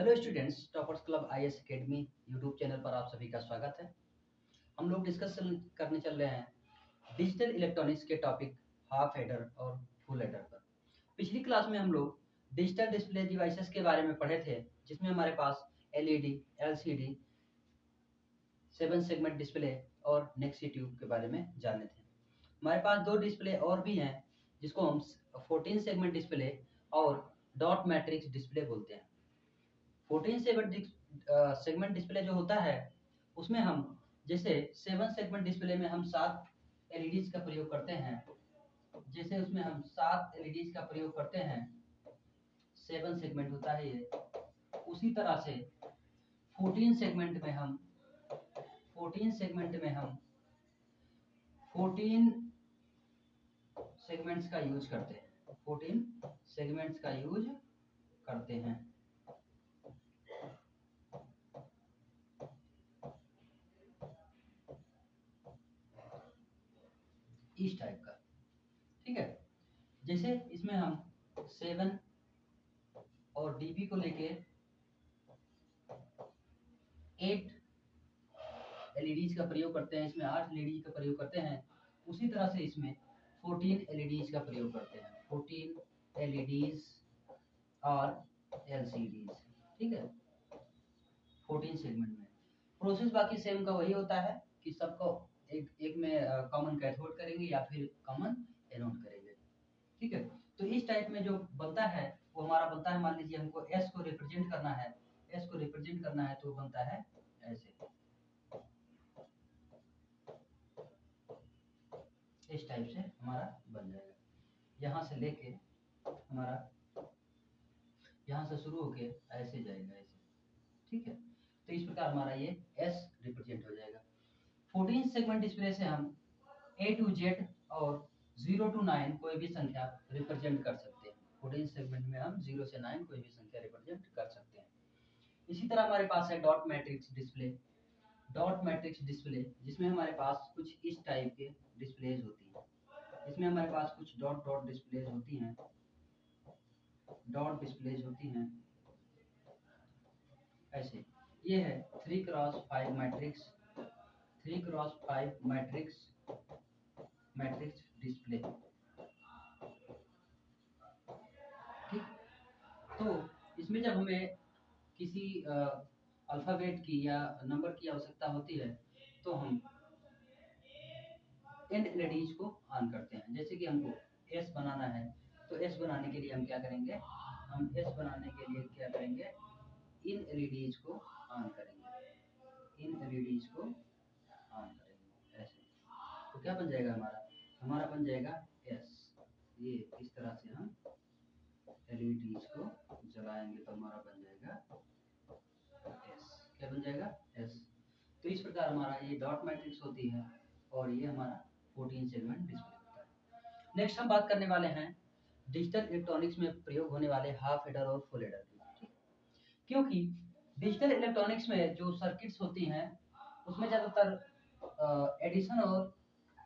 Hello students, toppers club IAS academy YouTube channel पर आप सभी का स्वागत है। हम लोग डिस्कस करने चल रहे हैं डिजिटल इलेक्ट्रॉनिक्स के टॉपिक हाफ हेडर और फुल हेडर पर। पिछली क्लास में हम लोग डिजिटल डिस्प्ले डिवाइसेस के बारे में पढ़े थे, जिसमें हमारे पास एलईडी, एलसीडी, 7 सेगमेंट डिस्प्ले और नेक्सी ट्यूब के बारे में जाने थे। हमारे पास दो डिस्प्ले और भी हैं, जिसको हम 14 सेगमेंट डिस्प्ले और डॉट मैट्रिक्स डिस्प्ले बोलते हैं। 14 सेगमेंट डिस्प्ले जो होता है, उसमें हम जैसे 7 सेगमेंट डिस्प्ले में हम 7 एलईडीज का प्रयोग करते हैं। जैसे उसमें हम 7 एलईडीज का प्रयोग करते हैं, 7 सेगमेंट होता है ये। उसी तरह से 14 सेगमेंट में हम 14 सेगमेंट्स का यूज करते हैं। 14 सेगमेंट्स का यूज करते हैं इस टाइप का, ठीक है। जैसे इसमें हम 7 और डीपी को लेके 8 एलईडीज का प्रयोग करते हैं, इसमें 8 एलईडी का प्रयोग करते हैं। उसी तरह से इसमें 14 एलईडीज का प्रयोग करते हैं, 14 एलईडीज और एलसीडीज, ठीक है। 14 सेगमेंट में प्रोसेस बाकी सेम का वही होता है कि सबको एक में कॉमन कैथोड करेंगे या फिर कॉमन एनोड करेंगे, ठीक है। तो इस टाइप में जो बनता है वो हमारा बनता है, मान लीजिए हमको एस को रिप्रेजेंट करना है, तो बनता है ऐसे, इस टाइप से हमारा बन जाएगा। यहाँ से लेके हमारा यहाँ से शुरू होके ऐसे जाएगा, ऐसे, ठीक है। तो इस प्रकार हमारा ये एस रिप्रेजेंट हो जाएगा। 14 सेगमेंट डिस्प्ले से हम ए टू जेड और 0 to 9 कोई भी संख्या रिप्रेजेंट कर सकते हैं। 14 सेगमेंट में हम 0 से 9 कोई भी संख्या रिप्रेजेंट कर सकते हैं। इसी तरह हमारे पास है डॉट मैट्रिक्स डिस्प्ले। जिसमें हमारे पास कुछ इस टाइप के डिस्प्लेज होती है। इसमें हमारे पास कुछ डॉट डिस्प्लेज होती हैं, ऐसे। ये है 3x5 matrix, 3x5 matrix display, ठीक। तो इसमें जब हमें किसी अल्फाबेट की या नंबर की आवश्यकता होती है, तो हम इन एलईडीज को ऑन करते हैं। जैसे कि हमको एस बनाना है, तो एस बनाने के लिए हम क्या करेंगे, इन एलईडीज को ऑन करेंगे, ऐसे। तो क्या बन जाएगा हमारा बन जाएगा एस। ये इस तरह से हम एलईडीज को जलाएंगे तो हमारा बन जाएगा एस। क्या बन जाएगा, एस। तो इस प्रकार हमारा ये डॉट मैट्रिक्स होती है और ये हमारा 14 सेगमेंट डिस्प्ले होता है। नेक्स्ट हम बात करने वाले हैं डिजिटल इलेक्ट्रॉनिक्स में प्रयोग होने वाले हाफ हेडर और फुल हेडर की, क्योंकि डिजिटल इलेक्ट्रॉनिक्स में जो सर्किट्स होती हैं, उसमें ज़्यादातर एडिशन और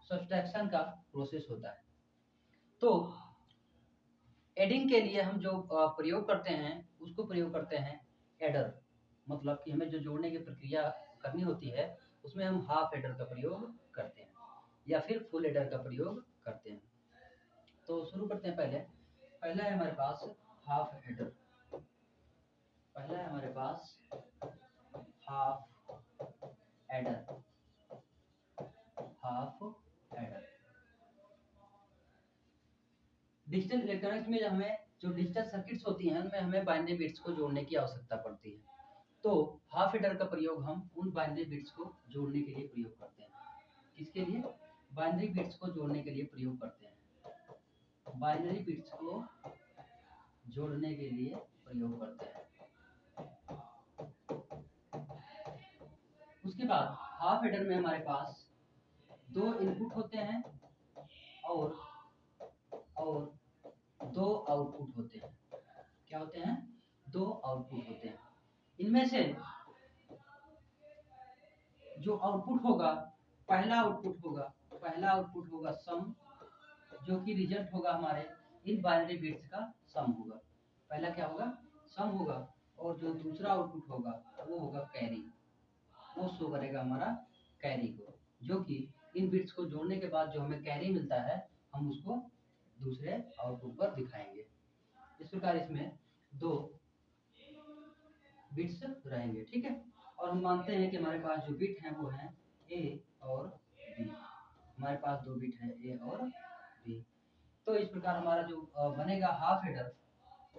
सब्सट्रैक्शन का प्रोसेस होता है। तो एडिंग के लिए हम जो प्रयोग करते हैं, उसको प्रयोग करते हैं एडर। मतलब कि हमें जो जोड़ने की प्रक्रिया करनी होती है, उसमें हम हाफ एडर का प्रयोग करते हैं या फिर फुल एडर का प्रयोग करते हैं। तो शुरू करते हैं। पहला है हमारे पास हाफ एडर। डिजिटल इलेक्ट्रॉनिक्स में हमें जो डिजिटल सर्किट्स होती हैं, उनमें हमें बाइनरी बिट्स को जोड़ने की आवश्यकता पड़ती है। तो हाफ एडर का प्रयोग हम उन बाइनरी बिट्स को जोड़ने के लिए प्रयोग करते हैं। किसके लिए? बाइनरी बिट्स को जोड़ने के लिए प्रयोग करते हैं। बाइनरी बिट्स को जोड़ने के लिए प्रयोग करते हैं। उसके बाद हाफ एडर में हमारे पास 2 इनपुट होते हैं और 2 आउटपुट होते हैं। क्या होते हैं? 2 आउटपुट होते हैं। इनमें से जो आउटपुट होगा, पहला आउटपुट होगा सम, जो कि रिजल्ट होगा हमारे इन बाइनरी बिट्स का सम होगा। पहला क्या होगा? सम होगा। और जो दूसरा आउटपुट होगा वो होगा कैरी, वो शो करेगा हमारा कैरी को, जो कि इन बिट्स को जोड़ने के बाद जो हमें कैरी मिलता है हम उसको दूसरे आउटपुट पर दिखाएंगे। इस प्रकार इसमें दो बिट्स रहेंगे, ठीक है। और हम मानते हैं कि हमारे पास जो बिट हैं वो हैं ए और बी, हमारे पास दो बिट है ए और बी। तो इस प्रकार हमारा जो बनेगा हाफ हेडर,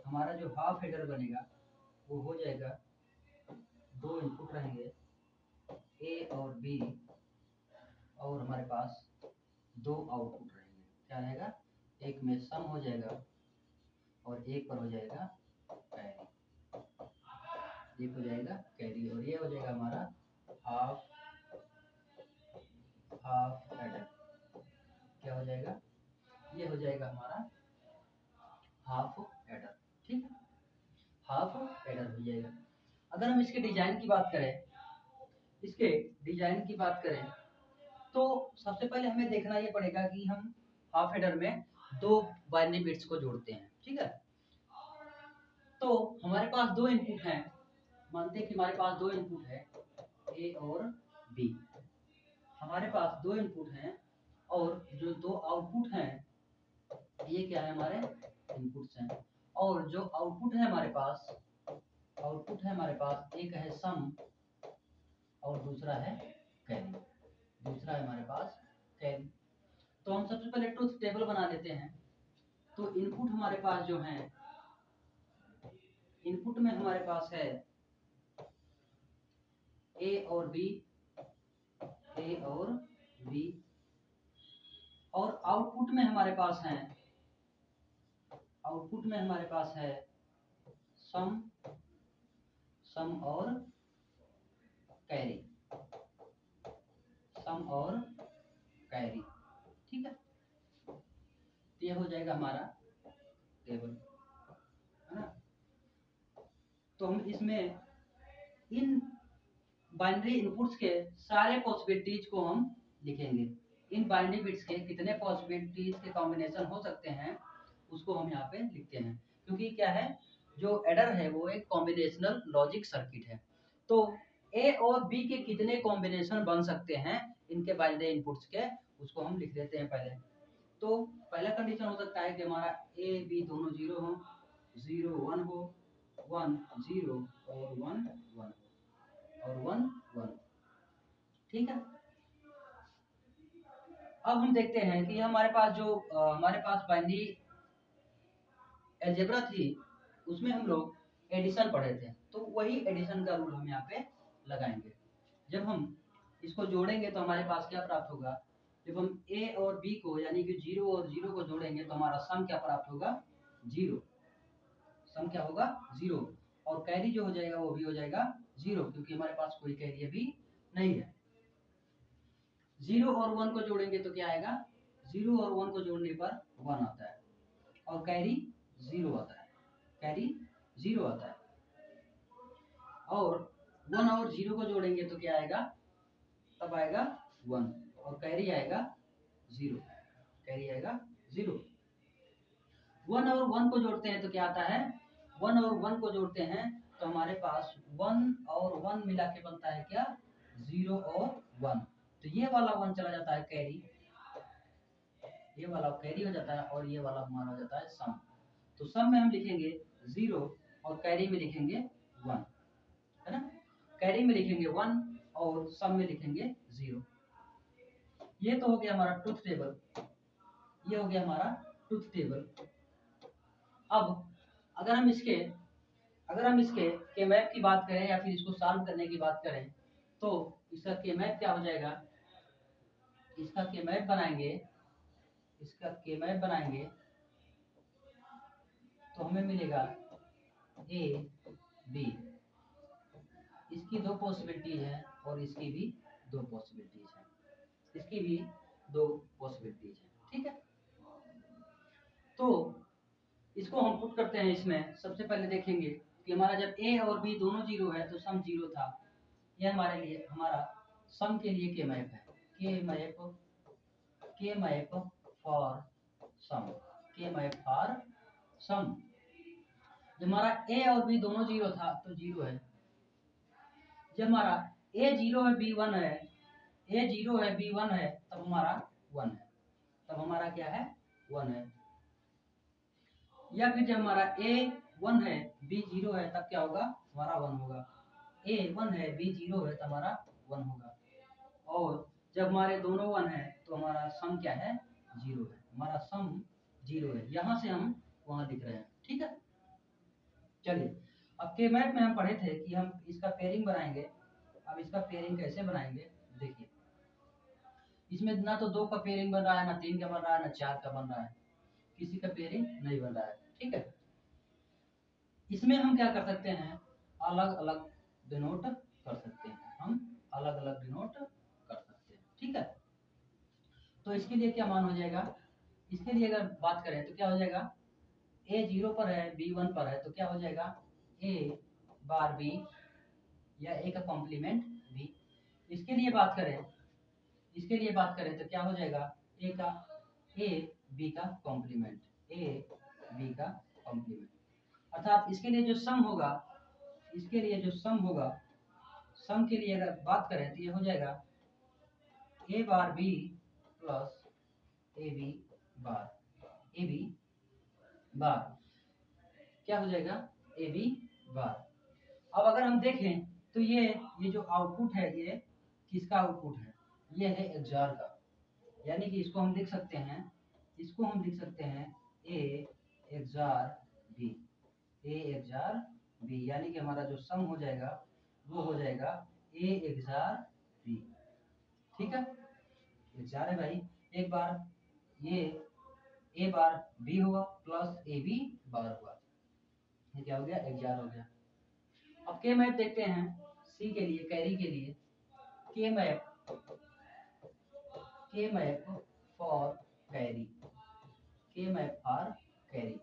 हमारा जो हाफ हेडर बनेगा वो हो जाएगा, दो इनपुट रहेंगे ए और बी, और हमारे पास दो आउटपुट रहेंगे। क्या रहेगा, एक में सम हो जाएगा और एक पर हो जाएगा कैरी, एक हो जाएगा कैरी, और ये हो जाएगा हमारा हाफ हाफ एडर। क्या हो जाएगा, ये हो जाएगा हमारा हाफ एडर, ठीक है, हाफ एडर हो जाएगा। अगर हम इसके डिजाइन की बात करें, इसके डिजाइन की बात करें तो सबसे पहले हमें देखना ये पड़ेगा कि हम हाफ एडर में दो बाइनरी बिट्स को जोड़ते हैं, ठीक है। तो हमारे पास दो इनपुट हैं, मानते हैं कि हमारे पास दो इनपुट है ए और बी, हमारे पास दो इनपुट हैं और जो दो आउटपुट हैं ये क्या है, हमारे इनपुट्स हैं। और जो आउटपुट है हमारे पास, आउटपुट है हमारे पास, एक है सम और दूसरा है कैरी, दूसरा है हमारे पास कैरी। तो हम सबसे पहले ट्रुथ टेबल बना लेते हैं। तो इनपुट हमारे पास जो है, इनपुट में हमारे पास है ए और बी, ए और बी, और आउटपुट में हमारे पास है, आउटपुट में हमारे पास है सम, सम और कैरी, सम और कैरी, ठीक है। तो ये हो जाएगा हमारा टेबल, है ना। तो हम इसमें इन बाइनरी इनपुट्स के सारे पॉसिबिलिटीज को हम लिखेंगे। इन बाइनरी बिट्स के कितने पॉसिबिलिटीज के कॉम्बिनेशन हो सकते हैं उसको हम यहाँ पे लिखते हैं, क्योंकि क्या है, जो एडर है वो एक कॉम्बिनेशनल लॉजिक सर्किट है। तो ए और बी के कितने कॉम्बिनेशन बन सकते हैं इनके बाइनरी इनपुट्स के, उसको हम लिख देते हैं पहले। तो पहला कंडीशन हो सकता है कि हमारा ए बी दोनों जीरो हो, जीरो वन हो, वन जीरो और वन वन और वन वन, ठीक है। अब हम देखते हैं कि हमारे पास जो हमारे पास बाइनरी अलजेब्रा थी उसमें हम लोग एडिशन पढ़े थे, तो वही एडिशन का रूल हम यहाँ पे लगाएंगे। जब हम इसको जोड़ेंगे तो हमारे पास क्या प्राप्त होगा, जब हम ए और बी को यानी कि जीरो और जीरो को जोड़ेंगे तो हमारा सम क्या प्राप्त होगा, जीरो, सम क्या होगा, जीरो, और कैरी जो हो जाएगा वो भी हो जाएगा जीरो, क्योंकि हमारे पास कोई कैरी अभी नहीं है। जीरो और वन को जोड़ेंगे तो क्या आएगा, जीरो और वन को जोड़ने पर वन आता है और कैरी जीरो आता है, कैरी जीरो आता है। और वन और जीरो को जोड़ेंगे तो क्या आएगा, तब आएगा वन और कैरी आएगा जीरो, कैरी आएगा जीरो। वन और वन को जोड़ते हैं तो क्या आता है, वन और वन को जोड़ते हैं तो हमारे पास वन और वन मिला के बनता है क्या, जीरो और वन। तो ये वाला वन चला जाता है कैरी, ये वाला कैरी हो जाता है और ये वाला हमारा हो जाता है सम। तो सम में हम लिखेंगे जीरो और कैरी में लिखेंगे वन, है ना। कैरी में लिखेंगे वन और सम में लिखेंगे जीरो। ये तो हो गया हमारा ट्रुथ टेबल, ये हो गया हमारा ट्रुथ टेबल। अब अगर हम इसके के मैप की बात करें या फिर इसको सॉल्व करने की बात करें तो इसका के मैप क्या हो जाएगा, इसका के मैप बनाएंगे, इसका के मैप बनाएंगे तो हमें मिलेगा ए बी, इसकी दो पॉसिबिलिटीज है और इसकी भी दो पॉसिबिलिटीज है, इसकी भी दो पॉसिबिलिटीज है, ठीक है। तो इसको हम पुट करते हैं इसमें। सबसे पहले देखेंगे कि हमारा जब ए और बी दोनों जीरो है तो सम जीरो था, ये हमारे लिए हमारा सम के लिए के मैप है, के मैप फॉर सम, के मैप फॉर सम। जब हमारा ए और बी दोनों जीरो था तो जीरो है। जब हमारा ए जीरो है बी वन है, ए जीरो है बी वन है, तब हमारा वन है, तब हमारा क्या है, वन है। या फिर जब हमारा ए वन है बी जीरो है तब क्या होगा, हमारा वन होगा। ए वन है बी जीरो है तो हमारा वन होगा। और जब हमारे दोनों वन है तो हमारा सम क्या है, जीरो है, हमारा सम जीरो है। यहां से हम वहां लिख रहे हैं, ठीक है। चलिए, अब के मैथ में हम पढ़े थे कि हम इसका पेयरिंग बनाएंगे। अब इसका पेयरिंग कैसे बनाएंगे, देखिए इसमें ना तो दो का पेयरिंग बन रहा है, ना तीन का बन रहा है, ना चार का बन रहा है, किसी का पेयरिंग नहीं बन रहा है, ठीक है। इसमें हम क्या कर सकते हैं, अलग अलग डिनोट कर सकते हैं, हम अलग अलग डिनोट कर सकते हैं, ठीक है। तो इसके लिए क्या मान हो जाएगा, इसके लिए अगर बात करें तो क्या हो जाएगा, ए जीरो पर है बी वन पर है तो क्या हो जाएगा, ए बार बी या ए का कॉम्प्लीमेंट बी। इसके लिए बात करें, इसके लिए बात करें तो क्या हो जाएगा, ए का ए बी का कॉम्प्लीमेंट, ए बी का कॉम्प्लीमेंट। अर्थात इसके लिए जो सम होगा, इसके लिए जो सम होगा, सम के लिए अगर बात करें तो ये हो जाएगा A bar B plus A B bar, A B bar क्या हो जाएगा, ए बी बार। अब अगर हम देखें तो ये जो आउटपुट है ये किसका आउटपुट है, ये है एक्सॉर का। यानी कि इसको हम लिख सकते हैं, इसको हम लिख सकते हैं A XOR B, A XOR B. यानी कि हमारा जो सम हो जाएगा वो हो जाएगा ए एक्सॉर बी, ठीक है। एक्सॉर है भाई, एक बार ये ए बार बी हुआ प्लस ए बी बार हुआ, ये क्या हो गया, एक्सॉर हो गया। अब के मैप देखते हैं सी के लिए, कैरी के लिए, के मैप, के मैप फॉर कैरी, के मैप फॉर कैरी।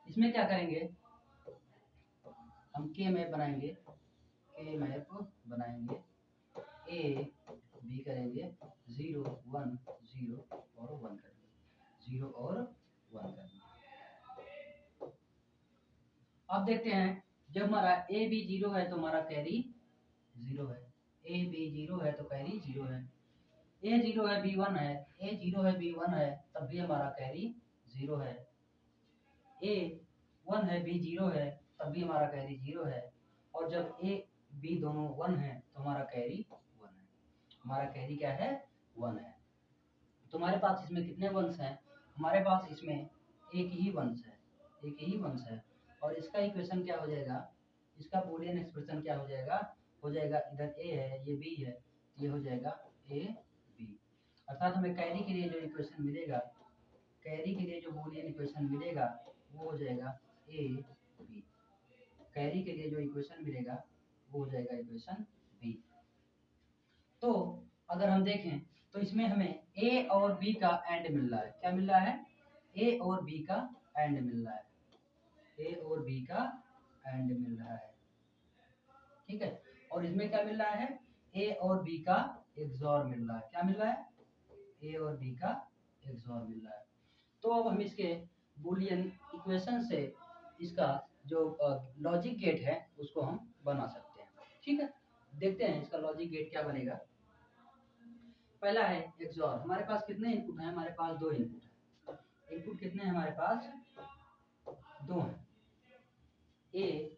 इसमें क्या करेंगे, हम के मैप बनाएंगे, के मैप बनाएंगे, ए बी करेंगे, 0 1 0 और 1 करेंगे, 0 और 1 करेंगे। अब देखते हैं जब हमारा ए बी जीरो है तो हमारा कैरी जीरो है, ए बी जीरो है तो कैरी जीरो है। ए जीरो है बी वन है, ए जीरो है बी वन है तब भी हमारा कैरी जीरो है। ए वन है बी जीरो है तब भी हमारा कैरी जीरो है। और जब ए बी दोनों वन है तो हमारा कैरी वन है, हमारा कैरी क्या है, वन है। तुम्हारे पास इसमें कितने वंश हैं, हमारे पास इसमें एक ही वंश है, एक ही वंश है। और इसका इक्वेशन क्या हो जाएगा, इसका बूलियन एक्सप्रेशन क्या हो जाएगा, हो जाएगा इधर ए है ये बी है, ये हो जाएगा ए बी। अर्थात हमें कैरी के लिए जो इक्वेशन मिलेगा, कैरी के लिए जो बूलियन इक्वेशन मिलेगा वो हो जाएगा ए बी। कैरी के लिए जो इक्वेशन मिलेगा वो हो जाएगा इक्वेशन बी। तो अगर हम देखें तो इसमें हमें ए और बी का एंड मिल रहा है, क्या मिल रहा है, ए और बी का एंड मिल रहा है, ए और बी का एंड मिल रहा है, ठीक है। और इसमें क्या मिल रहा है, ए और बी का एक्सॉर मिल रहा है, क्या मिल रहा है, ए और बी का एक्सॉर मिल रहा है। तो अब हम इसके बूलियन इक्वेशन से इसका जो लॉजिक गेट है उसको हम बना सकते हैं, ठीक है। देखते हैं इसका लॉजिक गेट क्या बनेगा। पहला है एक्सॉर, हमारे पास कितने इनपुट हैं, हमारे पास दो इनपुट है। इनपुट कितने हैं हमारे पास, दो हैं, ए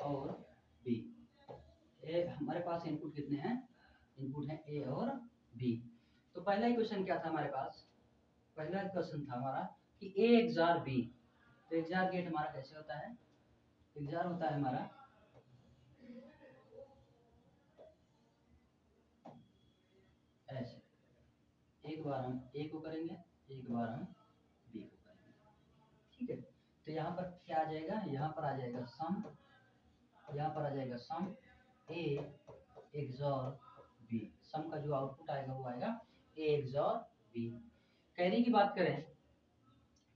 और बी। ए हमारे पास इनपुट कितने हैं, इनपुट हैं ए और बी। तो पहला इक्वेशन क्या था हमारे पास, पहला इक्वेशन था हमारा कि ए एक्सॉर बी। तो एक्सॉर गेट हमारा कैसे होता है, एक्सॉर होता है हमारा ऐसे, एक बार हम ए को करेंगे, एक बार हम बी को करेंगे, ठीक है। तो यहाँ पर क्या आ जाएगा, यहाँ पर आ जाएगा सम, यहाँ पर आ जाएगा सम ए एक्सॉर बी। सम का जो आउटपुट आएगा वो आएगा ए एक्सॉर बी। कैरी की बात करें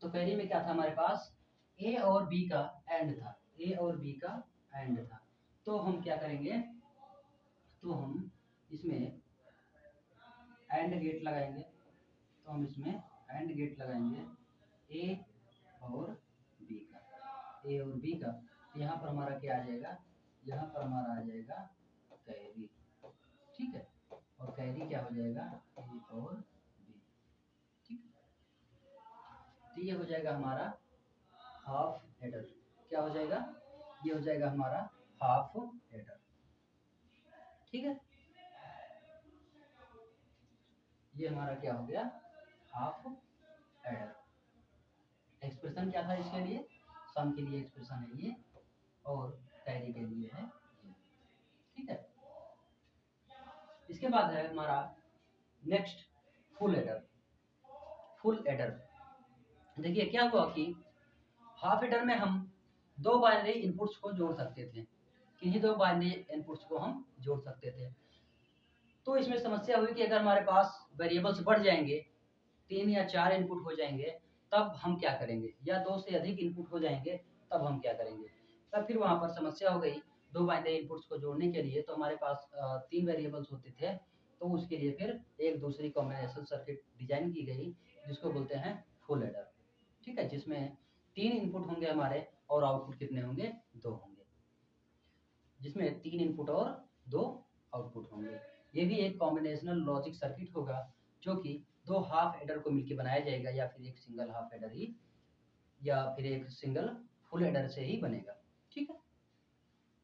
तो कैरी में क्या था हमारे पास, ए और बी का एंड था, ए और बी का एंड था। तो हम क्या करेंगे, तो हम इसमें एंड गेट लगाएंगे, तो हम इसमें एंड गेट लगाएंगे ए और बी का, ए और बी का, तो यहाँ पर हमारा क्या आ जाएगा, यहाँ पर हमारा आ जाएगा कैरी, ठीक है। और कैरी क्या हो जाएगा, ए और बी, ठीक है। तो ये हो जाएगा हमारा हाफ एडर। क्या हो जाएगा, ये हो जाएगा हमारा हाफ एडर, ठीक है। ये हमारा क्या हो गया, हाफ एडर। एक्सप्रेशन क्या था इसके लिए, सम के लिए एक्सप्रेशन है ये, और कैरी के लिए है ये, ठीक है। इसके बाद है हमारा next full adder. Full adder देखिए क्या हुआ कि हाफ एडर में हम दो बाइनरी इनपुट्स को जोड़ सकते थे, किन्हीं दो बाइनरी इनपुट्स को हम जोड़ सकते थे। तो इसमें समस्या हुई कि अगर हमारे पास वेरिएबल्स बढ़ जाएंगे, 3 या 4 इनपुट हो जाएंगे, तब हम क्या करेंगे, या 2 से अधिक इनपुट हो जाएंगे तब हम क्या करेंगे। तब फिर वहां पर समस्या हो गई दो बाइनरी इनपुट्स को जोड़ने के लिए। तो हमारे पास 3 वेरिएबल्स होते थे, तो उसके लिए फिर एक दूसरी कॉम्बिनेशन सर्किट डिजाइन की गई जिसको बोलते हैं फुल एडर, ठीक है। जिसमें 3 इनपुट होंगे हमारे और आउटपुट कितने होंगे, 2 होंगे, जिसमें 3 इनपुट और 2 आउटपुट होंगे। ये भी एक कॉम्बिनेशनल लॉजिक सर्किट होगा जो कि दो हाफ एडर को मिलकर बनाया जाएगा, या फिर एक सिंगल हाफ एडर ही, या फिर एक सिंगल फुल एडर से ही बनेगा, ठीक है।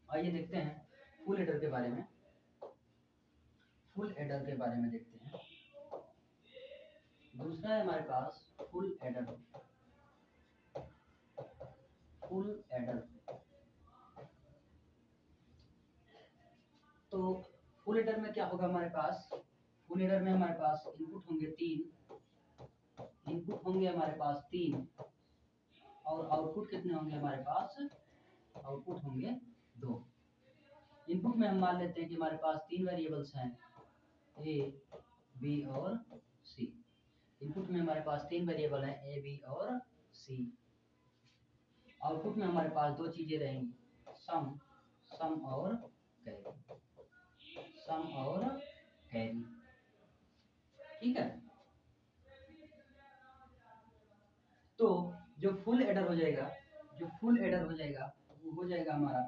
आइए देखते हैं फुल एडर के बारे में। फुल एडर के बारे में देखते हैं। दूसरा है हमारे पास फुल एडर। फुल एडर तो फुल एडर में क्या होगा हमारे पास, फुल एडर में हमारे पास इनपुट होंगे 3, इनपुट होंगे हमारे पास 3, और आउटपुट कितने होंगे हमारे पास, आउटपुट होंगे 2। इनपुट में हम मान लेते हैं कि हमारे पास 3 वेरिएबल्स हैं, ए बी और सी। इनपुट में हमारे पास 3 वेरिएबल हैं, ए बी और सी। आउटपुट में हमारे पास 2 चीजें रहेंगी, सम, सम और कैरी, सम और कैरी, ठीक है। तो जो फुल एडर हो जाएगा, जो फुल एडर हो जाएगा वो हो जाएगा हमारा,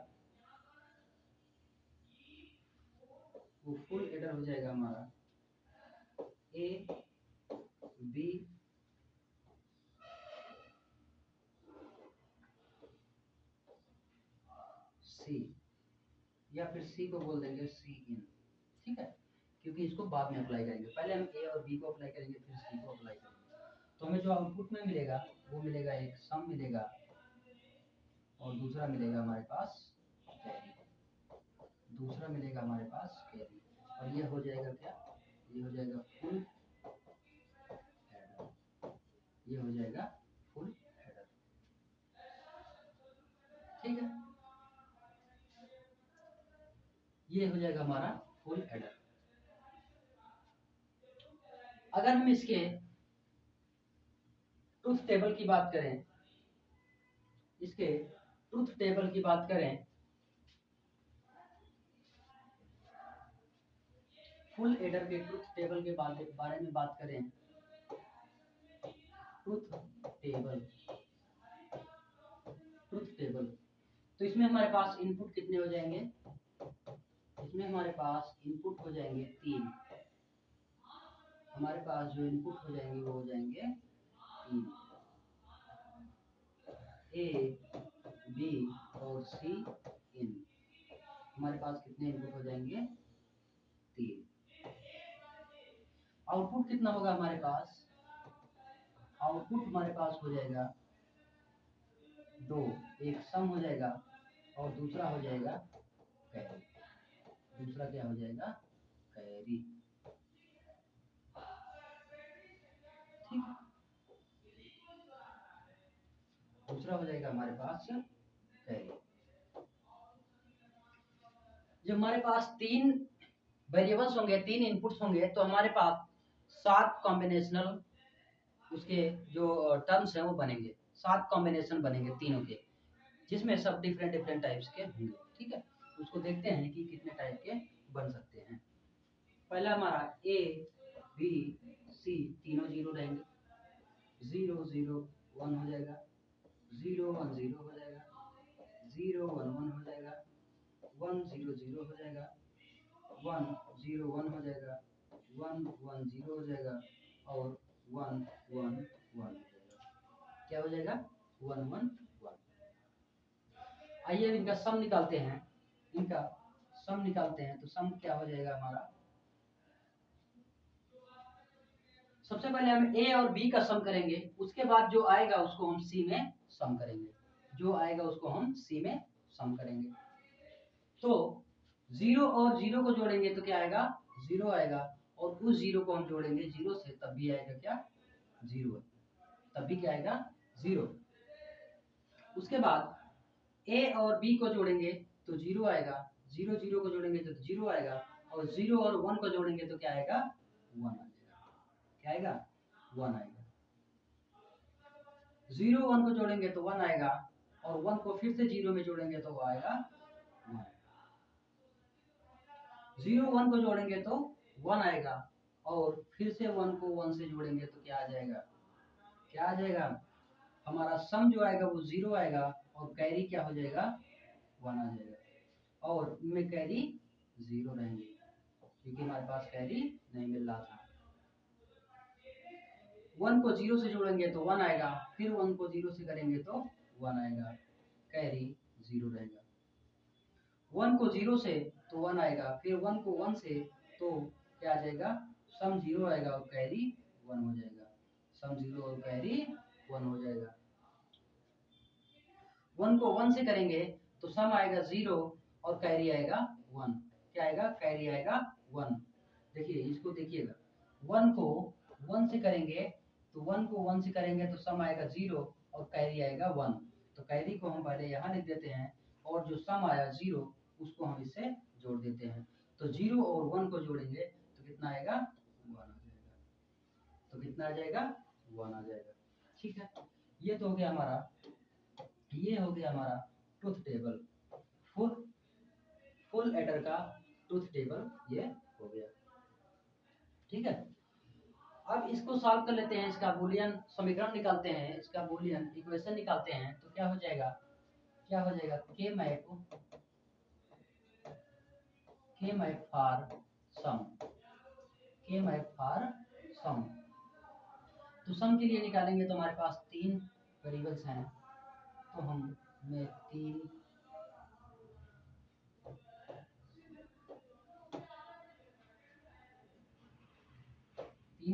वो फुल एडर हो जाएगा हमारा ए बी सी, या फिर सी को बोल देंगे सी इन, ठीक है। क्योंकि इसको बाद में अप्लाई करेंगे, पहले हम ए और बी को अप्लाई करेंगे फिर सी को अप्लाई करेंगे। तो हमें जो आउटपुट में मिलेगा वो मिलेगा, एक सम मिलेगा और दूसरा मिलेगा हमारे पास कैरी, दूसरा मिलेगा हमारे पास कैरी। और ये हो जाएगा क्या, ये हो जाएगा फुल एडर, ये हो जाएगा फुल एडर, ठीक है। ये हो जाएगा हमारा फुल एडर। अगर हम इसके ट्रुथ टेबल की बात करें, इसके ट्रुथ टेबल की बात करें, फुल एडर के ट्रुथ टेबल के बारे में बात करें, ट्रुथ टेबल, ट्रुथ टेबल तो इसमें हमारे पास इनपुट कितने हो जाएंगे, इसमें हमारे पास इनपुट हो जाएंगे 3, हमारे पास जो इनपुट हो जाएंगे वो हो जाएंगे 3, ए बी और सी इन। हमारे पास कितने इनपुट हो जाएंगे, 3। आउटपुट कितना होगा हमारे पास, आउटपुट हमारे पास हो जाएगा 2, एक सम हो जाएगा और दूसरा हो जाएगा कैरी, दूसरा क्या हो जाएगा, कैरी, ठीक। दूसरा हो जाएगा हमारे पास कैरी। जब हमारे पास 3 वेरिएबल्स होंगे, 3 इनपुट्स होंगे, तो हमारे पास 7 कॉम्बिनेशनल उसके जो टर्म्स हैं वो बनेंगे, 7 कॉम्बिनेशन बनेंगे तीनों के, जिसमें सब डिफरेंट डिफरेंट टाइप्स के होंगे, ठीक है। उसको देखते हैं कि कितने टाइप के बन सकते हैं। पहला हमारा ए बी सी तीनों जीरो रहेंगे, 0 0 1 हो जाएगा, 0 1 0 हो जाएगा, 0 0 हो जाएगा, 1 0 1 हो जाएगा, 1 1 0 हो जाएगा और 1 1 1 हो जाएगा। क्या हो जाएगा? 1 1 1। आइए अब इनका सम निकालते हैं। इनका सम निकालते हैं तो सम क्या हो जाएगा हमारा? सबसे पहले हम ए और बी का सम करेंगे, उसके बाद जो आएगा उसको हम सी में सम करेंगे। जो आएगा उसको हम सी में सम करेंगे। तो 0 और 0 को जोड़ेंगे तो क्या आएगा? 0 आएगा, और उस 0 को हम जोड़ेंगे 0 से, तब भी आएगा क्या? 0। तब भी क्या आएगा? 0। उसके बाद ए और बी को जोड़ेंगे तो 0 आएगा, 0 0 को जोड़ेंगे तो 0 आएगा, और 0 और 1 को जोड़ेंगे तो क्या आएगा? 1 आएगा। क्या आएगा? 1 आएगा। 0 1 को जोड़ेंगे तो 1 आएगा, और 1 को फिर से 0 में जोड़ेंगे तो वो आएगा 1। 0 1 को जोड़ेंगे तो 1 आएगा, और फिर से 1 को 1 से जोड़ेंगे तो क्या आ जाएगा? क्या आ जाएगा? हमारा सम जो आएगा वो 0 आएगा, और कैरी क्या हो जाएगा? 1 आ जाएगा, और इनमें कैरी 0 रहेंगे क्योंकि हमारे पास कैरी नहीं मिल रहा था। 1 को 0 से जोड़ेंगे तो 1 आएगा, फिर 1 को 0 से करेंगे तो 1 आएगा, कैरी 0 रहेगा। 1 को 0 से तो 1 आएगा, फिर 1 को 1 से तो क्या आ जाएगा? सम 0 आएगा और कैरी 1 हो जाएगा। सम 0 और कैरी 1 हो जाएगा। 1 को 1 से करेंगे तो सम आएगा 0 और कैरी आएगा 1। क्या आएगा? कैरी आएगा 1। देखिए इसको देखिएगा, 1 को 1 से करेंगे तो 1 को 1 से करेंगे तो सम आएगा 0 और कैरी आएगा 1। तो कैरी को हम पहले यहाँ लिख देते हैं, और जो सम आया 0 उसको हम इससे जोड़ देते हैं। तो 0 और 1 को जोड़ेंगे तो कितना आएगा? 1 आ जाएगा। तो कितना आ जाएगा? 1 आ जाएगा। ठीक है, ये तो हो गया हमारा, ये हो गया हमारा ट्रुथ टेबल, फुल एडर का ट्रुथ टेबल ये हो गया। ठीक है, अब इसको सॉल्व कर लेते हैं। इसका बूलियन समीकरण निकालते हैं, इसका बूलियन इक्वेशन निकालते हैं। तो क्या हो जाएगा? क्या हो जाएगा? के मैप फॉर सम, के मैप फॉर सम। तो सम के लिए निकालेंगे तो हमारे पास 3 वेरिएबल्स हैं, तो हम में 3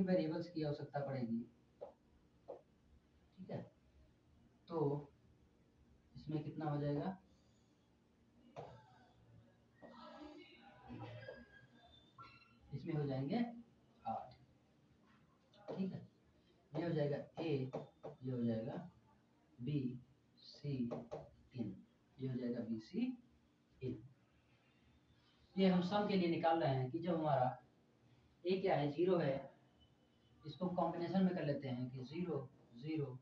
वेरिएबल्स की आवश्यकता पड़ेगी। ठीक है, तो इसमें कितना हो जाएगा? इसमें हो जाएंगे 8। ठीक है, ये हो जाएगा ए, ये हो जाएगा बी सी इन, ये हो जाएगा बी सी इन। ये हम सम के लिए निकाल रहे हैं कि जब हमारा ए क्या है? 0 है, इसको कॉम्बिनेशन में कर लेते हैं कि 0 0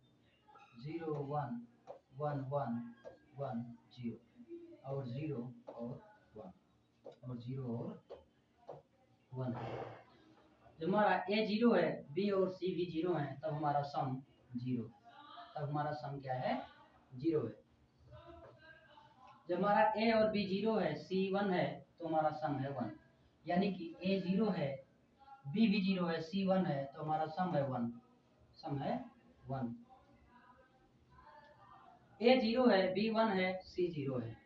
0 1 1 1 1 0 और 0 और 1 और 0 और 1 है। जब हमारा ए 0 है, बी और सी भी 0 है, तब हमारा सम 0, तब हमारा सम क्या है? 0 है। जब हमारा ए और बी 0 है, सी 1 है, तो हमारा सम है 1। यानी कि ए 0 है, बी भी 0 है, सी 1 है, तो हमारा सम है 1। सम है 1। ए 0 है, बी 1 है, सी 0 है।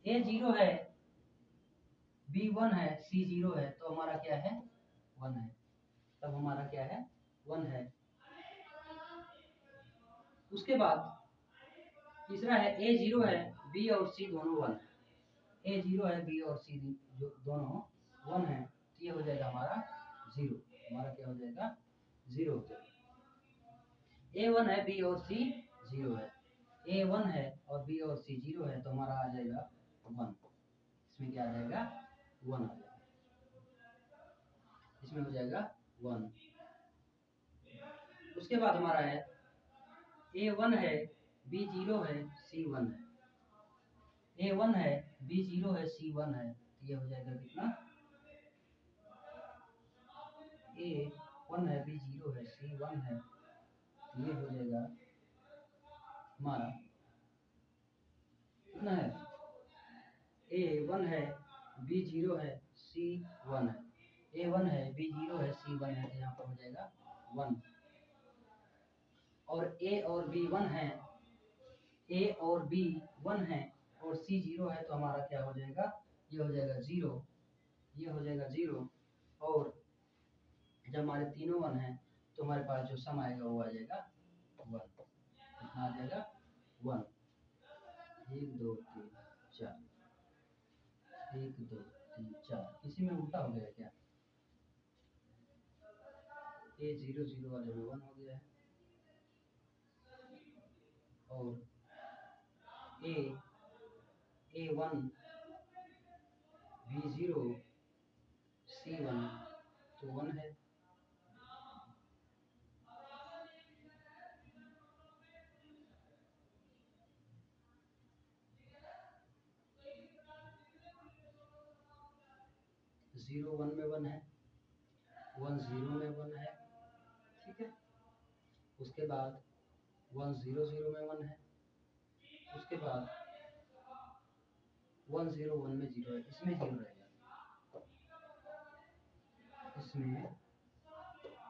ए 0 है, बी 1 है, सी 0 है, तो हमारा क्या है? 1 है। तब हमारा क्या है? 1 है। उसके बाद तीसरा है ए 0 है, बी और सी दोनों 1 है। ए 0 है, बी और सी जो दोनों 1 है, तो ये हो जाएगा हमारा 0। हमारा क्या हो जाएगा? 0 हो जाएगा। ए 1 है, बी और सी 0 है। ए 1 है और बी और सी 0 है, तो हमारा आ जाएगा 1। इसमें क्या आ जाएगा? 1 आ जाएगा। इसमें हो जाएगा 1। उसके बाद हमारा है ए 1 है, बी 0 है, सी 1 है। ए 1 है, बी 0 है, सी 1 है, तो ये हो जाएगा कितना? ए 1 है, बी 0 है, सी 1 है, तो ये हो जाएगा हमारा कितना है? ए 1 है, बी 0 है, सी 1 है। ए 1 है, बी 0 है, सी 1 है, तो यहाँ पर हो जाएगा 1। और ए और बी 1 है, ए और बी 1 है और सी 0 है, तो हमारा क्या हो जाएगा, ये हो जाएगा 0, ये हो जाएगा 0। और जब हमारे तीनों 1 है तो हमारे पास जो सम आएगा वो आ जाएगा 1। कितना आ जाएगा 1। 1 2 3 4, 1 2 3 4। किसी में उल्टा हो गया क्या, ए 0 0 वाले में 1 हो गया है, और ए 1 बी 0 सी 1 तो 1 है। जीरो 1 में 1 है, 1 0 में 1 है, ठीक है। उसके बाद 1 0 0 में 1 है, उसके बाद 1 0 1 में 0 है, इसमें 0 रहेगा, इसमें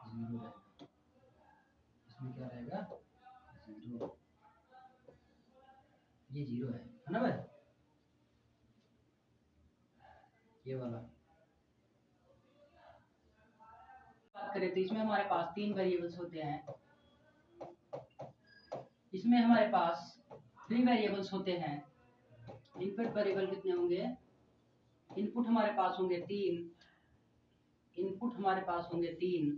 0 रहेगा, इसमें क्या रहेगा 0, ये 0 है ना भाई, ये वाला। बात करें तो इसमें हमारे पास 3 वेरिएबल्स होते हैं, इसमें हमारे पास 3 वेरिएबल्स होते हैं। इनपुट वेरिएबल कितने होंगे, इनपुट हमारे पास होंगे 3, इनपुट हमारे पास होंगे 3।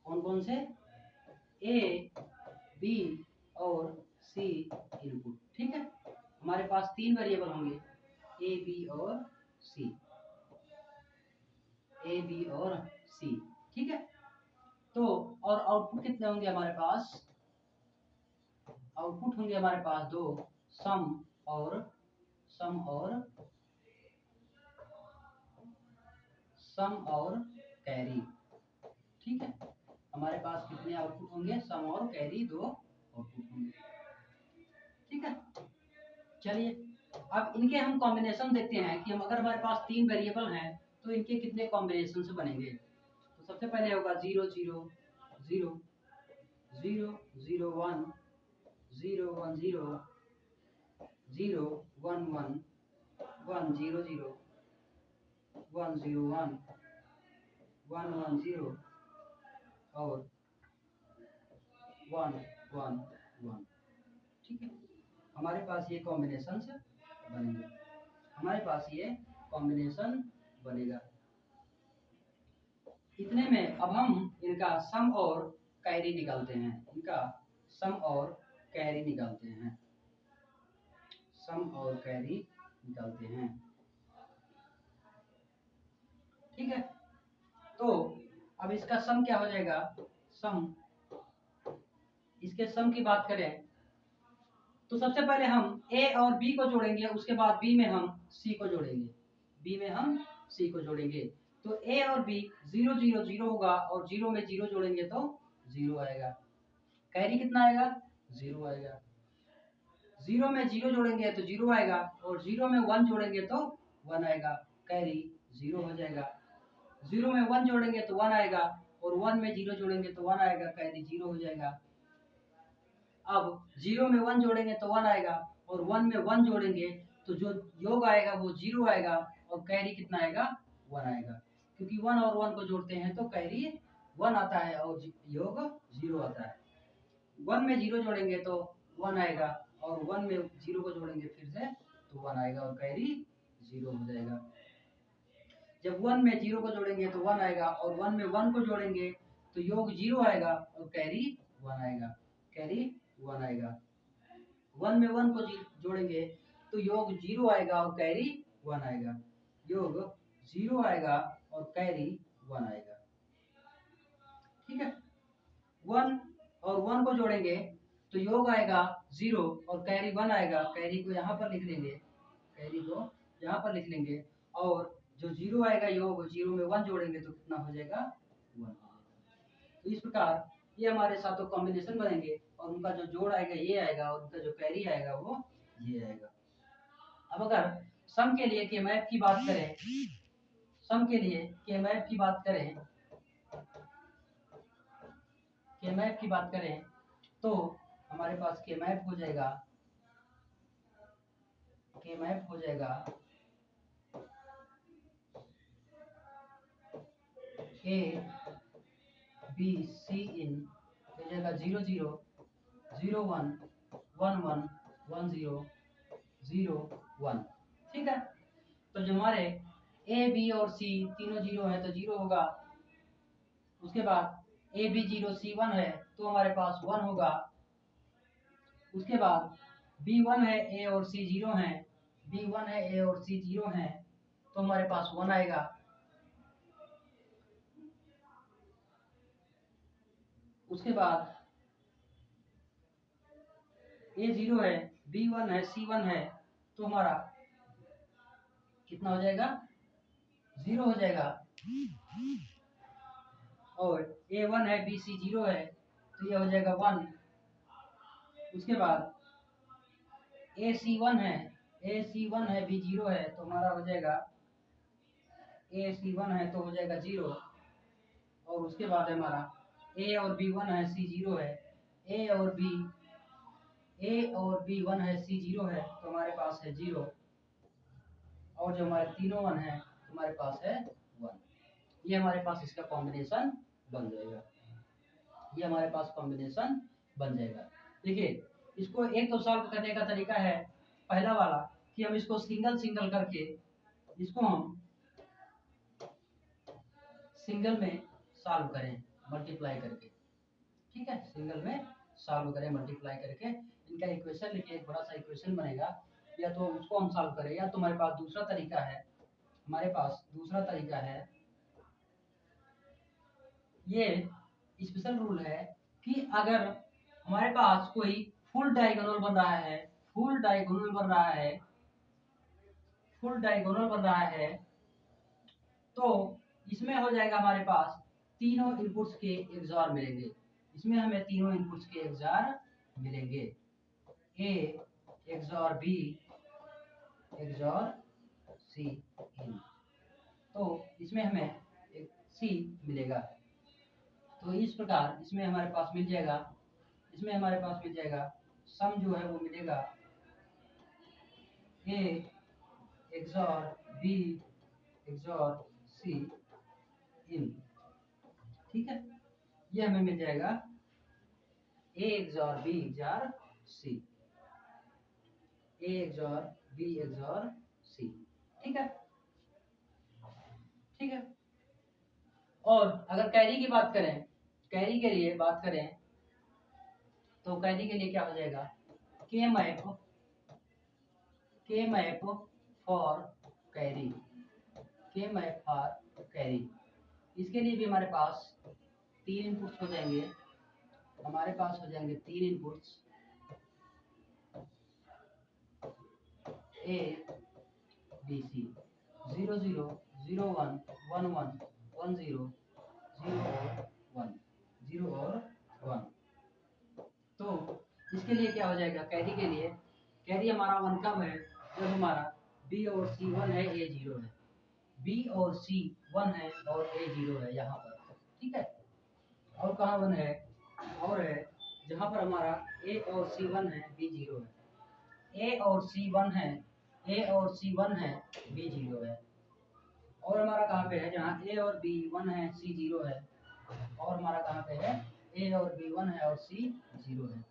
कौन कौन से, ए बी और सी इनपुट, ठीक है। हमारे पास 3 वेरिएबल होंगे, ए बी और सी, ए बी और सी, ठीक है। तो और आउटपुट कितने होंगे हमारे पास, आउटपुट होंगे हमारे पास 2, सम और सम और सम और कैरी, ठीक है। हमारे पास कितने आउटपुट होंगे, सम और कैरी 2 आउटपुट होंगे, ठीक है। चलिए अब इनके हम कॉम्बिनेशन देखते हैं कि हम अगर हमारे पास 3 वेरिएबल हैं तो इनके कितने कॉम्बिनेशन से बनेंगे। तो सबसे पहले होगा 0 0 0 0 0 1 0 1 0 0 1 1 1 0 0 1 0 1 1 1 0 और 1 1 1, ठीक है। हमारे पास ये कॉम्बिनेशन बनेंगे, हमारे पास ये कॉम्बिनेशन बनेगा। इतने में अब हम इनका सम और कैरी निकालते हैं, इनका सम और कैरी निकालते हैं, सम और कैरी निकालते हैं, ठीक है। तो अब इसका सम क्या हो जाएगा, सम, इसके सम की बात करें तो सबसे पहले हम ए और बी को जोड़ेंगे, उसके बाद बी में हम सी को जोड़ेंगे, बी में हम सी को जोड़ेंगे। तो ए और बी 0 0 0 होगा और 0 में 0 जोड़ेंगे तो 0 आएगा, कैरी कितना आएगा 0 आएगा, 0 में 0 जोड़ेंगे तो 0 आएगा और 0 में 1 जोड़ेंगे तो 1 आएगा, कैरी 0 हो जाएगा। 0 में 1 जोड़ेंगे तो 1 आएगा और 1 में 0 जोड़ेंगे तो 1 आएगा, कैरी 0 हो जाएगा। अब 0 में 1 जोड़ेंगे तो 1 आएगा और 1 में 1 जोड़ेंगे तो जो योग आएगा वो 0 आएगा और कैरी कितना आएगा 1 आएगा, क्योंकि 1 और 1 को जोड़ते हैं तो कैरी 1 आता है और योग 0 आता है। 1 में 0 जोड़ेंगे तो 1 आएगा और 1 में 0 को जोड़ेंगे फिर से तो 1 आएगा और कैरी 0 हो जाएगा। जब 1 में 0 को जोड़ेंगे तो 1 आएगा और 1 में 1 को जोड़ेंगे तो योग 0 आएगा और कैरी 1 आएगा, कैरी 1 आएगा। 1 में 1 को जोड़ेंगे तो योग 0 आएगा और कैरी 1 आएगा, योग 0 आएगा और कैरी 1 आएगा, ठीक है। 1 और 1 को जोड़ेंगे तो योग आएगा 0 और कैरी 1 आएगा, कैरी को यहाँ पर लिख लेंगे, कैरी को यहाँ पर लिख लेंगे और जो 0 आएगा योग 0 में 1 जोड़ेंगे तो कितना हो जाएगा 1 हो जाएगा। तो इस प्रकार ये हमारे साथों कॉम्बिनेशन बनेंगे और उनका जो जोड़ आएगा ये आएगा और उनका जो कैरी आएगा वो ये आएगा। अब अगर सम के लिए के मैप की बात करें, सम के लिए के मैप की बात करें, के मैप की बात करें तो हमारे पास के मैप हो जाएगा, के मैप हो जाएगा ए बी सी इन हो जाएगा 0 0 0 1 1 1 1 0 0 1। ठीक है, तो जो हमारे ए बी और सी तीनों जीरो है तो जीरो होगा। उसके बाद A B zero C one है तो हमारे पास वन होगा। उसके बाद बी वन है ए और सी जीरो है, बी वन है ए और सी जीरो है तो हमारे पास वन आएगा। उसके बाद ए जीरो है, बी वन है, सी वन है तो हमारा कितना हो जाएगा, जीरो हो जाएगा। और ए वन है, बी सी जीरो है तो ये हो जाएगा वन। उसके बाद ए सी वन है, ए सी वन है, बी जीरो है तो हमारा हो जाएगा, ए सी वन है तो हो जाएगा जीरो। और उसके बाद हमारा ए और बी वन है, सी जीरो है, ए और बी वन है, सी जीरो है तो हमारे पास है जीरो। और जो हमारे तीनों वन है तो हमारे पास है वन। ये हमारे पास इसका कॉम्बिनेशन बन जाएगा, ये हमारे पास कॉम्बिनेशन बन जाएगा। देखिए इसको एक तो सॉल्व करने का तरीका है पहला वाला कि हम इसको सिंगल सिंगल करके इसको हम सिंगल में सॉल्व करें मल्टीप्लाई करके। ठीक है, सिंगल में सॉल्व करें मल्टीप्लाई करके, इनका इक्वेशन लिखिए, एक बड़ा सा इक्वेशन बनेगा। या तो उसको हम सॉल्व करें या तो हमारे पास दूसरा तरीका है, हमारे पास दूसरा तरीका है, ये स्पेशल रूल है कि अगर हमारे पास कोई फुल डायगोनल बन रहा है, फुल डायगोनल बन रहा है, फुल डायगोनल बन रहा है तो इसमें हो जाएगा हमारे पास तीनों इनपुट्स के एक्सऑर मिलेंगे। इसमें हमें तीनों इनपुट्स के एक्सऑर मिलेंगे, ए XOR B XOR C in, तो इसमें हमें एक सी मिलेगा। तो इस प्रकार इसमें हमारे पास मिल जाएगा, इसमें हमारे पास मिल जाएगा सम जो है वो मिलेगा ए XOR B XOR C in. ठीक है, ये हमें मिल जाएगा ए एक्सऑर बी एक्सऑर सी, ए एक्सऑर बी एक्सऑर सी। ठीक है, ठीक है। और अगर कैरी की बात करें, कैरी के लिए बात करें तो कैरी के लिए क्या हो जाएगा, के मैप, के मैप फॉर कैरी, के मैप फॉर कैरी। इसके लिए भी हमारे पास तीन इनपुट्स हो जाएंगे, हमारे पास हो जाएंगे तीन इनपुट्स, ए बी सी 0 0 0 1 1 1 1 0 0 और 1 0 और 1। तो इसके लिए क्या हो जाएगा, कैरी के लिए, कैरी हमारा वन कब है, जब हमारा बी और सी वन है, ए जीरो है, बी और सी वन है और ए जीरो है यहाँ पर। ठीक है, और कहाँ वन है, और है जहाँ पर हमारा ए और सी वन है, बी जीरो है, ए और सी वन है, ए और सी वन है, बी जीरो है। और हमारा कहाँ पे है, जहाँ ए और बी वन है, सी जीरो है, और हमारा कहाँ पे है, ए और बी वन है और सी जीरो है।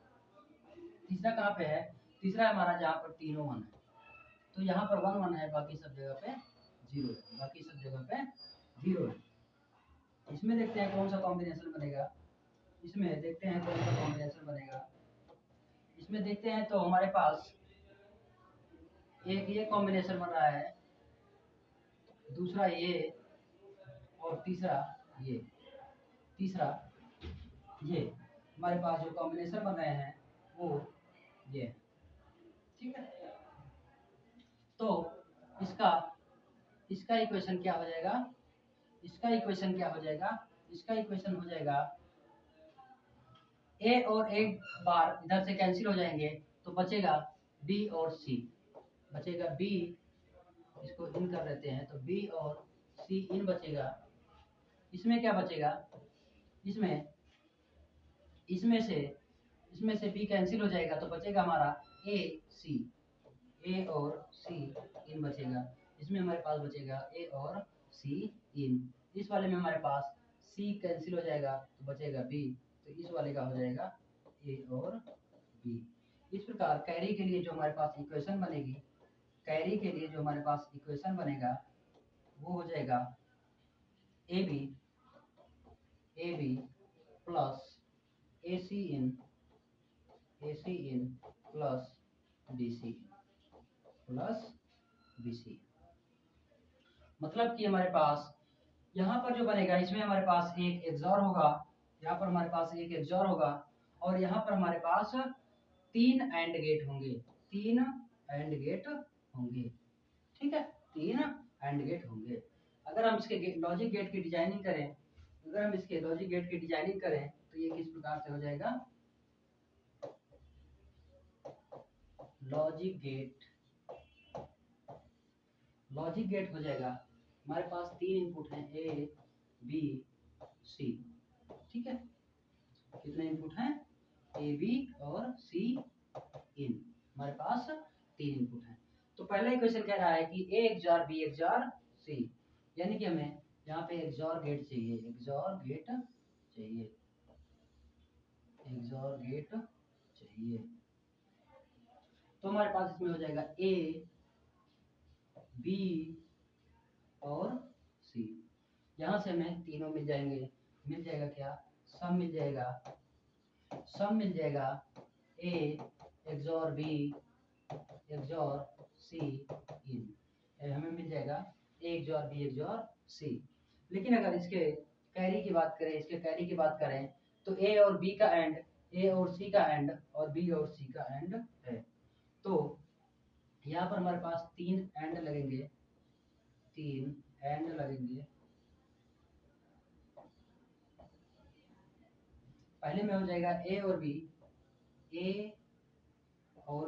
तीसरा कहाँ पे है, तीसरा हमारा जहाँ पर तीनों वन है, तो यहाँ पर वन वन है, बाकी सब जगह पे जीरो है, बाकी सब जगह पे जीरो है। इसमें देखते हैं कौन सा कॉम्बिनेशन बनेगा, इसमें देखते हैं कौन सा कॉम्बिनेशन बनेगा। इसमें देखते हैं तो हमारे पास एक ये कॉम्बिनेशन बन रहा है, दूसरा ये, और तीसरा ये, तीसरा ये, हमारे पास जो कॉम्बिनेशन बन रहे हैं वो ये। ठीक है, तो इसका इसका इक्वेशन क्या हो जाएगा, इसका इक्वेशन क्या हो जाएगा, इसका इक्वेशन हो जाएगा ए और एक बार इधर से कैंसिल हो जाएंगे तो बचेगा बी और सी, बचेगा बी इसको इन कर लेते हैं तो बी और सी इन बचेगा। इसमें क्या बचेगा, इसमें इसमें से बी कैंसिल हो जाएगा तो बचेगा हमारा ए सी, ए और सी इन बचेगा। इसमें हमारे पास बचेगा ए और सी इन। इस वाले में हमारे पास सी कैंसिल हो जाएगा तो बचेगा बी, तो इस वाले का हो जाएगा ए और बी। इस प्रकार कैरी के लिए जो हमारे पास इक्वेशन बनेगी, कैरी के लिए जो हमारे पास इक्वेशन बनेगा वो हो जाएगा A B plus A C in plus B C मतलब कि हमारे पास यहाँ पर जो बनेगा इसमें हमारे पास एक एक्सॉर होगा, यहाँ पर हमारे पास एक एक्सॉर होगा और यहाँ पर हमारे पास 3 एंड गेट होंगे, 3 एंड गेट होंगे। ठीक है, 3 एंड गेट होंगे। अगर हम इसके लॉजिक गेट की डिजाइनिंग करें, अगर हम इसके लॉजिक गेट की डिजाइनिंग करें तो ये किस प्रकार से हो जाएगा, लॉजिक गेट हो जाएगा। हमारे पास 3 इनपुट हैं ए बी सी। ठीक है, कितने इनपुट हैं, ए बी और सी इन, हमारे पास 3 इनपुट हैं। तो पहला इक्वेशन कह रहा है कि ए एक्सॉर बी एक्सॉर सी, यानी कि हमें यहाँ पे एक्सॉर गेट चाहिए, एक्सॉर गेट चाहिए। तो हमारे पास इसमें हो जाएगा ए बी और सी। यहाँ से हमें तीनों मिल जाएंगे, मिल जाएगा क्या, सम मिल जाएगा ए एक्सॉर बी एक्सॉर सी इन, हमें मिल जाएगा ए एक्सॉर बी एक्सॉर सी। लेकिन अगर इसके कैरी की बात करें तो ए और बी का एंड, ए और सी का एंड और बी और सी का एंड है। तो यहाँ पर हमारे पास 3 एंड लगेंगे, पहले में हो जाएगा ए और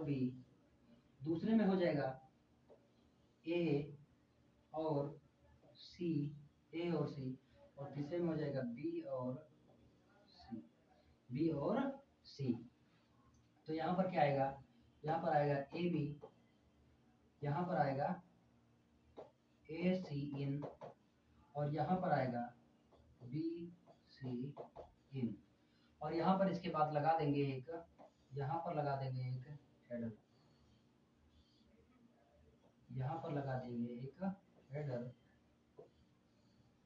बी, दूसरे में हो जाएगा ए और सी, और तीसरे में हो जाएगा बी और सी। तो यहाँ पर क्या आएगा, यहाँ पर आएगा ए बी, यहाँ पर आएगा ए सी इन और यहाँ पर आएगा बी सी इन। और यहाँ पर इसके बाद लगा देंगे एक, यहाँ पर लगा देंगे एक हेडर,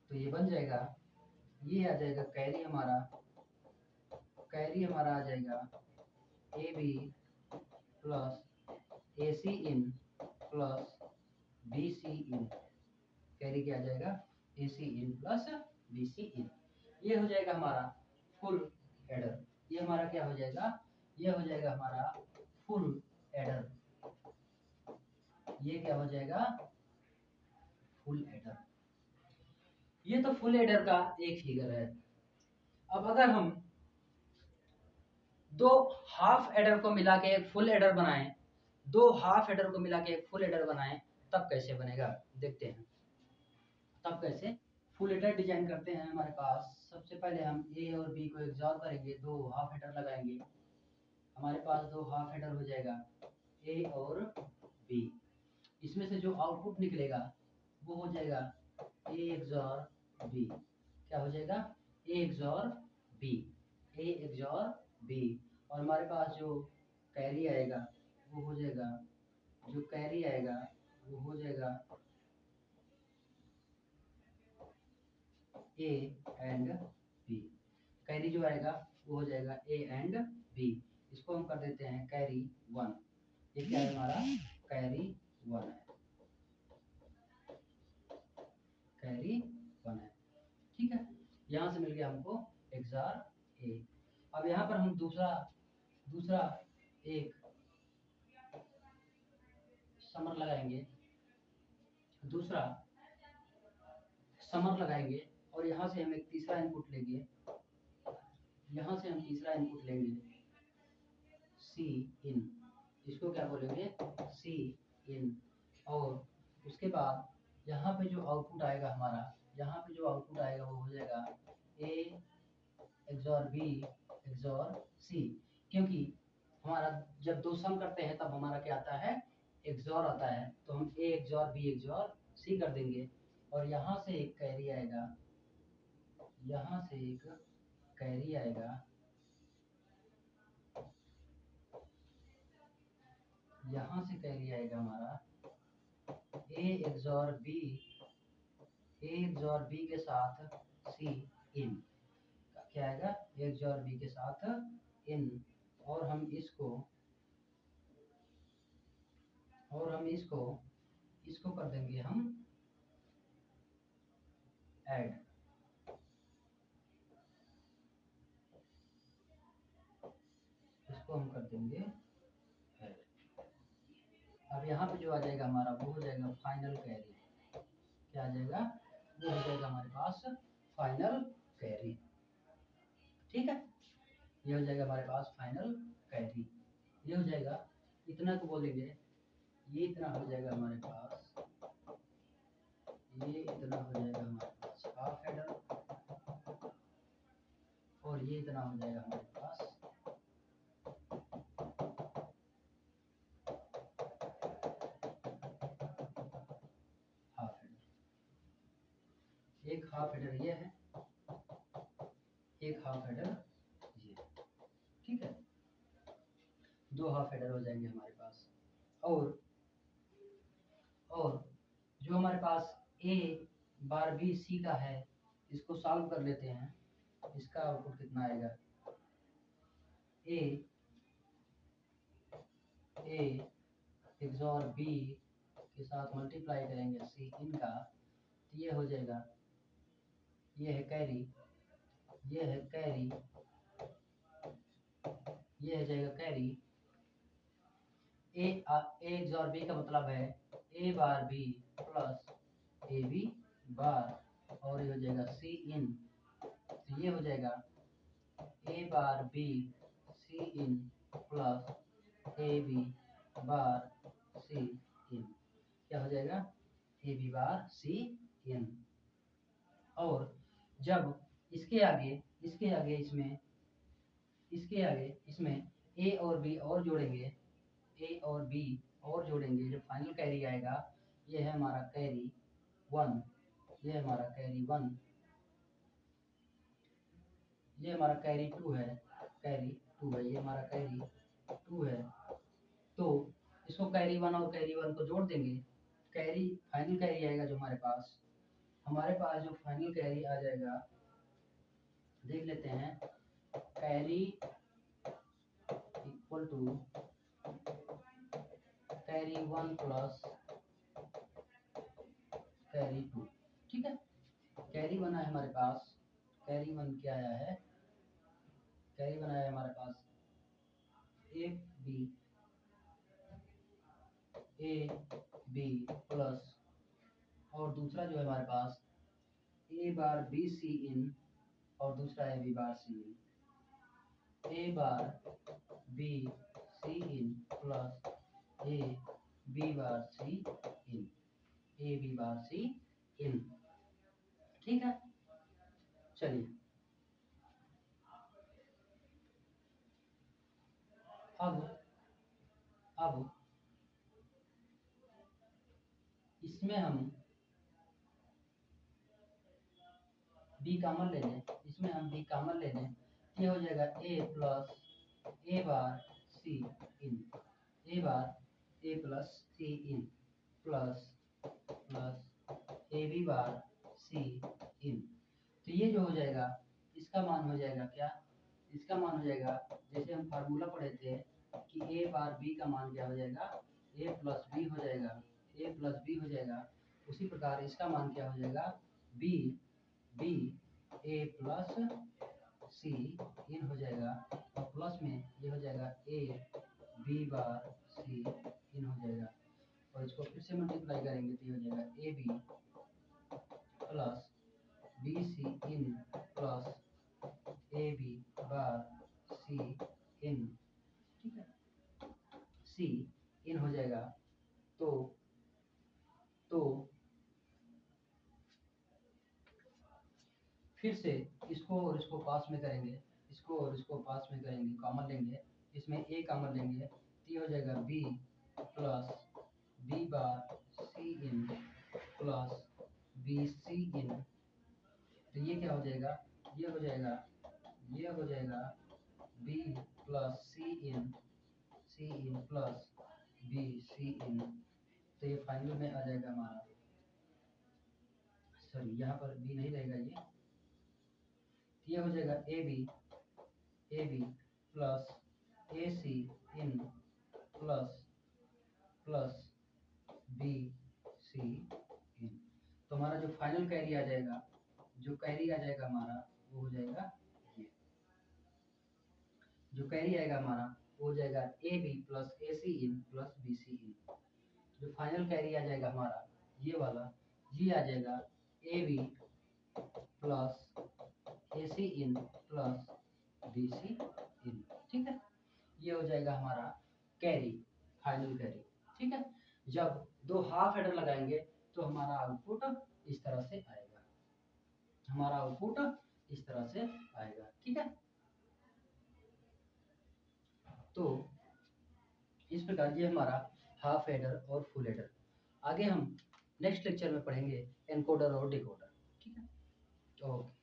तो ये बन जाएगा, ये आ जाएगा कैरी हमारा आ जाएगा A B plus A C in plus B C in, carry क्या आ जाएगा, ए C in plus B C इन। ये हो जाएगा हमारा फुल एडर। ये हमारा क्या हो जाएगा, ये हो जाएगा हमारा फुल एडर। ये क्या हो जाएगा, फुल एडर। ये तो फुल एडर का एक फिगर है। अब अगर हम दो हाफ एडर को मिला के एक फुल एडर बनाएं, तब कैसे बनेगा, देखते हैं। तब कैसे फुल एडर डिजाइन करते हैं। हमारे पास सबसे पहले हम ए और बी को एक्सॉर करेंगे, 2 हाफ एडर लगाएंगे, हमारे पास 2 हाफ एडर हो जाएगा ए और बी। इसमें से जो आउटपुट निकलेगा वो हो जाएगा ए एक्सॉर बी, क्या हो जाएगा, ए एक्सॉर बी, और हमारे पास जो कैरी आएगा वो हो जाएगा, ए एंड बी। कैरी जो आएगा वो हो जाएगा ए एंड बी। इसको हम कर देते हैं कैरी 1। ये क्या है हमारा, कैरी 1 है, ठीक है। यहाँ से मिल गया हमको एक्सॉर ए। अब यहाँ पर हम दूसरा एक समर लगाएंगे, और यहाँ से हम एक तीसरा इनपुट लेंगे, सी इन, इसको क्या बोलेंगे, सी इन, और उसके बाद यहाँ पे जो आउटपुट आएगा हमारा, यहाँ पे जो आउटपुट आएगा वो हो जाएगा ए एक्सॉर बी एक्सॉर सी, क्योंकि हमारा जब दो सम करते हैं तब हमारा क्या आता है, एक्सॉर आता है, तो हम ए एक्सॉर बी एक्सॉर सी कर देंगे। और यहाँ से एक कैरी आएगा, यहाँ से एक कैरी आएगा, यहाँ से कैरी आएगा हमारा A XOR B, A XOR B के साथ सी इन, क्या आएगा ए एक्सॉर बी के साथ इन। और हम इसको इसको कर देंगे हम ऐड, इसको हम कर देंगे ऐड। अब यहाँ पे जो आ जाएगा हमारा वो हो जाएगा फाइनल कैरी, क्या आ जाएगा, वो हो जाएगा हमारे पास फाइनल कैरी। ठीक है, ये हो जाएगा हमारे पास फाइनल कैरी, ये हो जाएगा, इतना को बोलेंगे, ये इतना हो जाएगा हमारे पास, ये इतना हो जाएगा हमारे पास हाफ हेडर, और ये इतना हो जाएगा हमारे पास हाफ हेडर। एक हाफ हेडर ये है, एक हाफ हेडर ये, ठीक है, दो हाफ हेडर हो जाएंगे हमारे पास। और जो हमारे पास ए बार बी सी का है, इसको सॉल्व कर लेते हैं, इसका आउटपुट कितना आएगा, ए ए एक्सॉर बी के साथ मल्टीप्लाई करेंगे सी इनका, तो ये हो जाएगा, ये है कैरी, ये है कैरी, ये हो जाएगा कैरी। ए एक्सॉर बी का मतलब है A bar B plus A B bar, और ये हो जाएगा सी इन, तो ये हो जाएगा A bar B C in plus A B bar C in, क्या हो जाएगा, ए बी बार सी इन। और जब इसके आगे इसमें ए और बी और जोड़ेंगे, ए और बी और जोड़ेंगे, जब फाइनल कैरी आएगा, ये है हमारा कैरी वन, ये हमारा कैरी वन, ये हमारा कैरी टू है, कैरी टू है, ये हमारा कैरी टू है। तो इसको कैरी वन और कैरी वन को जोड़ देंगे, कैरी फाइनल कैरी आएगा जो हमारे पास जो फाइनल कैरी आ जाएगा, देख लेते हैं, carry equal to carry one plus carry two, ठीक है, कैरी वन है हमारे पास, कैरी वन क्या आया है, कैरी वन आया है हमारे पास ए बी प्लस, और दूसरा जो है हमारे पास ए बार बी सी इन, और दूसरा है B bar C in, A bar B C in plus A B bar C in, A B bar C in, ठीक है। चलिए अब इसमें हम बी कॉमन ले लें, इसमें हम बी कॉमन ले लें, ये हो जाएगा A plus A bar C in, A bar A plus C in plus plus A B bar C in. तो ये जो हो जाएगा, इसका मान हो जाएगा क्या, इसका मान हो जाएगा, जैसे हम फार्मूला पढ़े थे कि ए बार बी का मान क्या हो जाएगा, ए प्लस बी हो जाएगा, ए प्लस बी हो जाएगा, उसी प्रकार इसका मान क्या हो जाएगा, बी बी ए प्लस सी इन हो जाएगा, और प्लस में ये हो जाएगा ए बी बार सी इन हो जाएगा, और इसको फिर से मल्टीप्लाई करेंगे तो ये हो जाएगा A B plus B C in plus A B bar C in, ठीक है, सी इन हो जाएगा। तो फिर से इसको और इसको पास में करेंगे, इसको और इसको पास में करेंगे, कॉमन लेंगे, इसमें ए कॉमन लेंगे तो ये हो जाएगा B plus B bar C in plus B C in. तो ये क्या हो जाएगा, ये हो जाएगा, ये हो जाएगा B plus C in plus B C in. तो ये फाइनल में आ जाएगा हमारा, सॉरी यहाँ पर बी नहीं रहेगा, ये हो जाएगा A B plus A C in plus plus B C in. तो हमारा जो फाइनल कैरी आ जाएगा, जो कैरी आ जाएगा हमारा वो हो जाएगा ये, जो कैरी आएगा हमारा वो हो जाएगा A B plus A C in plus B C in. जो फाइनल कैरी आ जाएगा हमारा ये वाला, ये आ जाएगा A B plus A C in plus B C in. ठीक है, ये हो जाएगा हमारा कैरी, फाइनल कैरी। ठीक है, जब दो हाफ हेडर लगाएंगे तो हमारा आउटपुट इस तरह से आएगा, हमारा आउटपुट इस तरह से आएगा। ठीक है, तो इस प्रकार ये हमारा हाफ हेडर और फुल हेडर। आगे हम नेक्स्ट लेक्चर में पढ़ेंगे एनकोडर और डिकोडर। ठीक है, ओके।